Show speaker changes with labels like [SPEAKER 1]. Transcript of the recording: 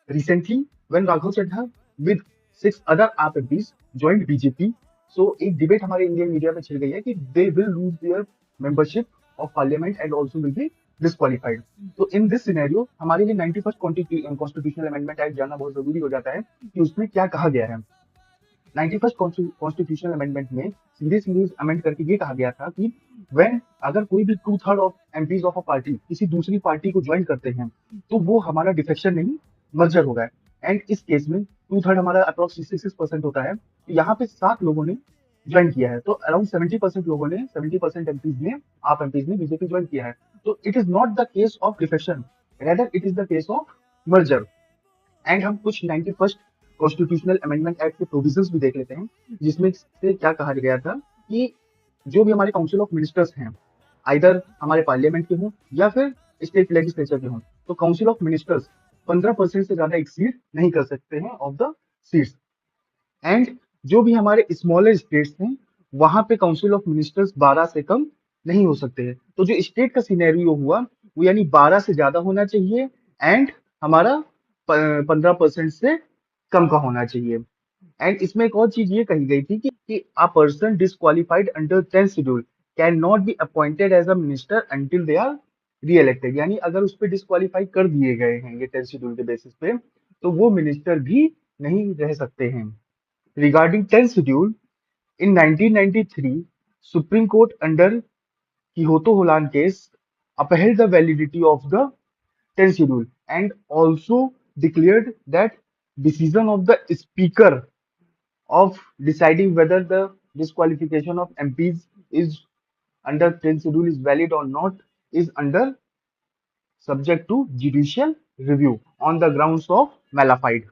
[SPEAKER 1] Recently, when Raghav Chadha with 6 other AAP MPs joined BJP, so एक debate हमारे Indian media में छिड़ गई है कि they will lose their membership of parliament and also will be disqualified. तो in this scenario हमारे लिए 91st कॉन्स्टिट्यूशनल अमेंडमेंट एक्ट जानना बहुत जरूरी हो जाता है कि उसमें क्या कहा गया है. 91st कॉन्स्टिट्यूशनल अमेंडमेंट में सीधे सीधे अमेंड करके ये कहा गया था कि when अगर कोई भी 2/3 of MPs of a party किसी दूसरी पार्टी को ज्वाइन करते हैं तो वो हमारा डिफेक्शन नहीं मर्जर होगा. एंड इस केस में 2/3 हमारा अप्रोक्स 66% होता है. यहाँ पे 7 लोगों ने ज्वाइन किया है, तो अराउंड 70% लोगों ने 70% एमपीज ने आप एमपीज ने बीजेपी ज्वाइन किया है. तो it is not the case of defection, rather it is the case of merger. And हम कुछ 91st कॉन्स्टिट्यूशनल अमेंडमेंट एक्ट के प्रोविजंस भी देख लेते हैं, जिसमें से क्या कहा गया था कि जो भी हमारे काउंसिल ऑफ मिनिस्टर्स हैं, आइदर हमारे पार्लियामेंट के हों या फिर स्टेट लेजिस्लेचर के हों, तो काउंसिल ऑफ मिनिस्टर्स 15% से ज्यादा एक्सीड नहीं कर सकते हैं ऑफ द सीट्स. एंड जो भी हमारे स्मॉलर स्टेट्स हैं, वहां पे काउंसिल ऑफ मिनिस्टर्स 12 से कम नहीं हो सकते हैं. तो जो स्टेट का सिनेरियो हुआ वो यानी 12 से ज्यादा होना चाहिए एंड हमारा 15% से कम का होना चाहिए. एंड इसमें एक और चीज ये कही गई थी कि a person disqualified under 10th schedule can not be appointed as a minister until they are reelected. यानी अगर उस पर डिस्क्वालीफाई कर दिए गए हैं ये 10th शेड्यूल के बेसिस पे, तो वो मिनिस्टर भी नहीं रह सकते हैं. Regarding 10th schedule, in 1993, Supreme Court under Kyoto Holan case upheld the validity of the 10th schedule and also declared that decision of the speaker of deciding whether the disqualification of MPs is under 10th schedule is valid or not is under subject to judicial review on the grounds of malafide.